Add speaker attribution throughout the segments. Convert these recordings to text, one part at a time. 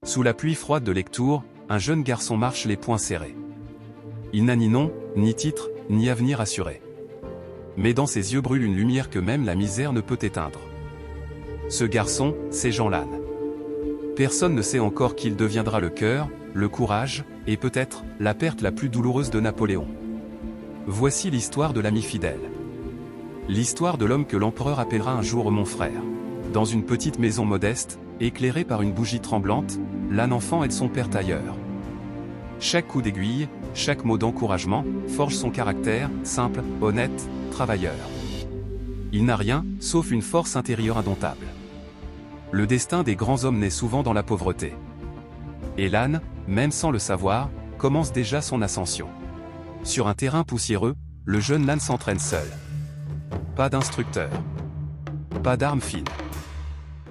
Speaker 1: Sous la pluie froide de Lectoure, un jeune garçon marche les poings serrés. Il n'a ni nom, ni titre, ni avenir assuré. Mais dans ses yeux brûle une lumière que même la misère ne peut éteindre. Ce garçon, c'est Jean Lannes. Personne ne sait encore qu'il deviendra le cœur, le courage, et peut-être, la perte la plus douloureuse de Napoléon. Voici l'histoire de l'ami fidèle. L'histoire de l'homme que l'empereur appellera un jour mon frère. Dans une petite maison modeste, éclairée par une bougie tremblante, Lannes enfant aide son père tailleur. Chaque coup d'aiguille, chaque mot d'encouragement, forge son caractère, simple, honnête, travailleur. Il n'a rien, sauf une force intérieure indomptable. Le destin des grands hommes naît souvent dans la pauvreté. Et Lannes, même sans le savoir, commence déjà son ascension. Sur un terrain poussiéreux, le jeune Lannes s'entraîne seul. Pas d'instructeur. Pas d'armes fines.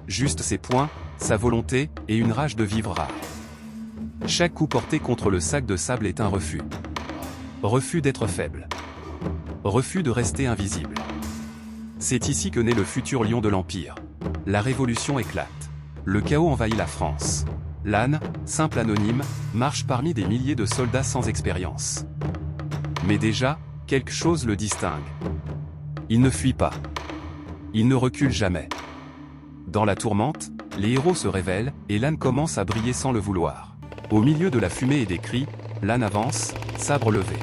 Speaker 1: Juste ses poings, sa volonté, et une rage de vivre rare. Chaque coup porté contre le sac de sable est un refus. Refus d'être faible. Refus de rester invisible. C'est ici que naît le futur lion de l'Empire. La révolution éclate. Le chaos envahit la France. Lannes, simple anonyme, marche parmi des milliers de soldats sans expérience. Mais déjà, quelque chose le distingue. Il ne fuit pas. Il ne recule jamais. Dans la tourmente, les héros se révèlent, et Lannes commence à briller sans le vouloir. Au milieu de la fumée et des cris, Lannes avance, sabre levé.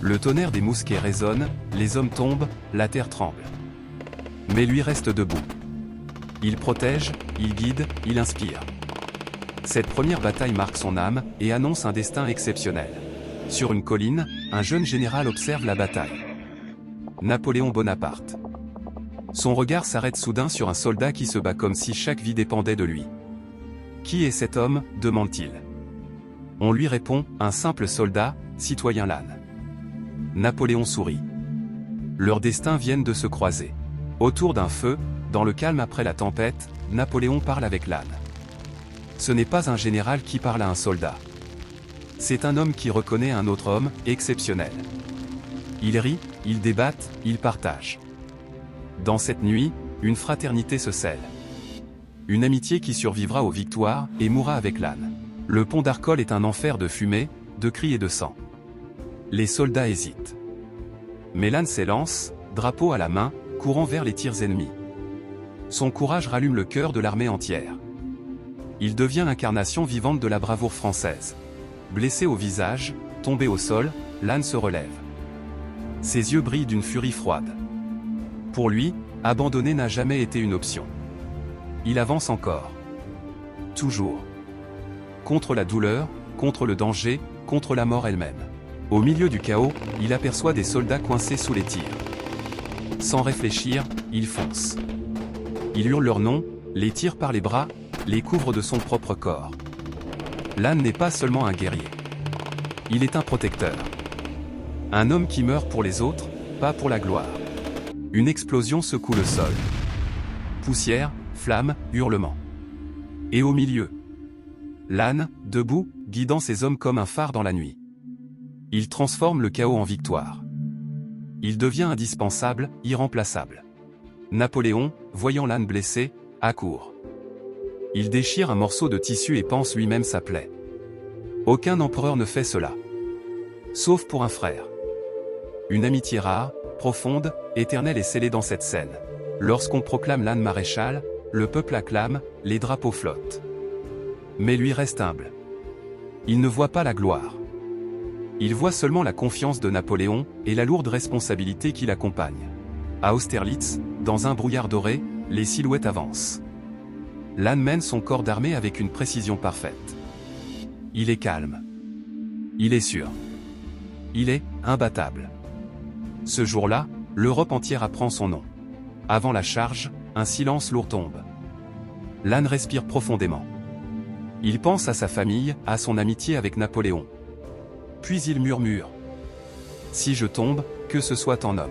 Speaker 1: Le tonnerre des mousquets résonne, les hommes tombent, la terre tremble. Mais lui reste debout. Il protège, il guide, il inspire. Cette première bataille marque son âme, et annonce un destin exceptionnel. Sur une colline, un jeune général observe la bataille. Napoléon Bonaparte. Son regard s'arrête soudain sur un soldat qui se bat comme si chaque vie dépendait de lui. « Qui est cet homme » demande-t-il. On lui répond, un simple soldat, citoyen Lannes. Napoléon sourit. Leurs destins viennent de se croiser. Autour d'un feu, dans le calme après la tempête, Napoléon parle avec Lannes. Ce n'est pas un général qui parle à un soldat. C'est un homme qui reconnaît un autre homme, exceptionnel. Ils rient, ils débattent, ils partagent. Dans cette nuit, une fraternité se scelle. Une amitié qui survivra aux victoires, et mourra avec Lannes. Le pont d'Arcole est un enfer de fumée, de cris et de sang. Les soldats hésitent. Mais Lannes s'élance, drapeau à la main, courant vers les tirs ennemis. Son courage rallume le cœur de l'armée entière. Il devient l'incarnation vivante de la bravoure française. Blessé au visage, tombé au sol, Lannes se relève. Ses yeux brillent d'une furie froide. Pour lui, abandonner n'a jamais été une option. Il avance encore. Toujours. Contre la douleur, contre le danger, contre la mort elle-même. Au milieu du chaos, il aperçoit des soldats coincés sous les tirs. Sans réfléchir, il fonce. Il hurle leur nom, les tire par les bras, les couvre de son propre corps. Lannes n'est pas seulement un guerrier. Il est un protecteur. Un homme qui meurt pour les autres, pas pour la gloire. Une explosion secoue le sol. Poussière, flammes, hurlements. Et au milieu, Lannes, debout, guidant ses hommes comme un phare dans la nuit. Il transforme le chaos en victoire. Il devient indispensable, irremplaçable. Napoléon, voyant Lannes blessé, accourt. Il déchire un morceau de tissu et panse lui-même sa plaie. Aucun empereur ne fait cela. Sauf pour un frère. Une amitié rare, profonde, éternelle est scellée dans cette scène. Lorsqu'on proclame Lannes maréchal, le peuple acclame, les drapeaux flottent. Mais lui reste humble. Il ne voit pas la gloire. Il voit seulement la confiance de Napoléon, et la lourde responsabilité qui l'accompagne. À Austerlitz, dans un brouillard doré, les silhouettes avancent. Lannes mène son corps d'armée avec une précision parfaite. Il est calme. Il est sûr. Il est imbattable. Ce jour-là, l'Europe entière apprend son nom. Avant la charge, un silence lourd tombe. Lannes respire profondément. Il pense à sa famille, à son amitié avec Napoléon. Puis il murmure. Si je tombe, que ce soit en homme.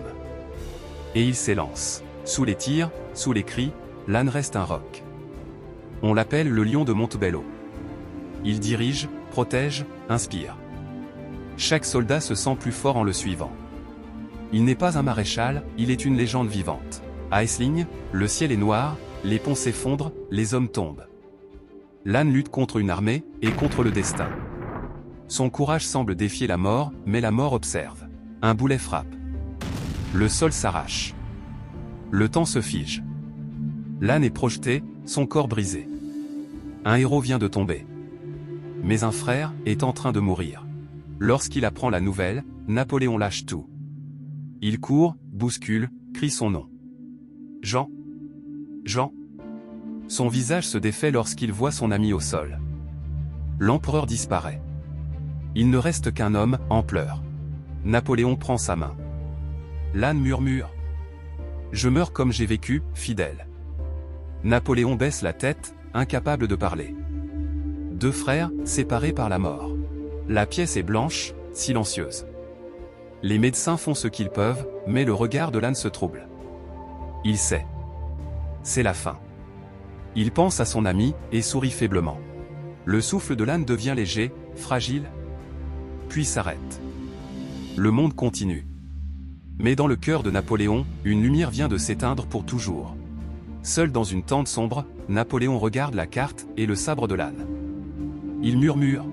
Speaker 1: Et il s'élance. Sous les tirs, sous les cris, Lannes reste un roc. On l'appelle le lion de Montebello. Il dirige, protège, inspire. Chaque soldat se sent plus fort en le suivant. Il n'est pas un maréchal, il est une légende vivante. À Essling, le ciel est noir, les ponts s'effondrent, les hommes tombent. L'âne lutte contre une armée, et contre le destin. Son courage semble défier la mort, mais la mort observe. Un boulet frappe. Le sol s'arrache. Le temps se fige. L'âne est projeté, son corps brisé. Un héros vient de tomber. Mais un frère est en train de mourir. Lorsqu'il apprend la nouvelle, Napoléon lâche tout. Il court, bouscule, crie son nom. Jean. Jean. Son visage se défait lorsqu'il voit son ami au sol. L'empereur disparaît. Il ne reste qu'un homme, en pleurs. Napoléon prend sa main. L'âne murmure. Je meurs comme j'ai vécu, fidèle. Napoléon baisse la tête, incapable de parler. Deux frères, séparés par la mort. La pièce est blanche, silencieuse. Les médecins font ce qu'ils peuvent, mais le regard de l'âne se trouble. Il sait. C'est la fin. Il pense à son ami, et sourit faiblement. Le souffle de l'âne devient léger, fragile, puis s'arrête. Le monde continue. Mais dans le cœur de Napoléon, une lumière vient de s'éteindre pour toujours. Seul dans une tente sombre, Napoléon regarde la carte et le sabre de l'âne. Il murmure.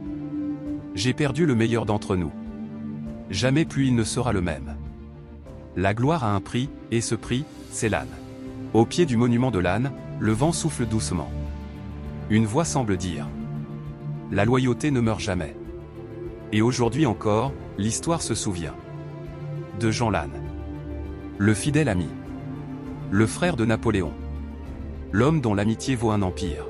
Speaker 1: J'ai perdu le meilleur d'entre nous. Jamais plus il ne sera le même. La gloire a un prix, et ce prix, c'est l'âne. Au pied du monument de l'âne, le vent souffle doucement. Une voix semble dire. La loyauté ne meurt jamais. Et aujourd'hui encore, l'histoire se souvient. De Jean l'âne. Le fidèle ami. Le frère de Napoléon. L'homme dont l'amitié vaut un empire.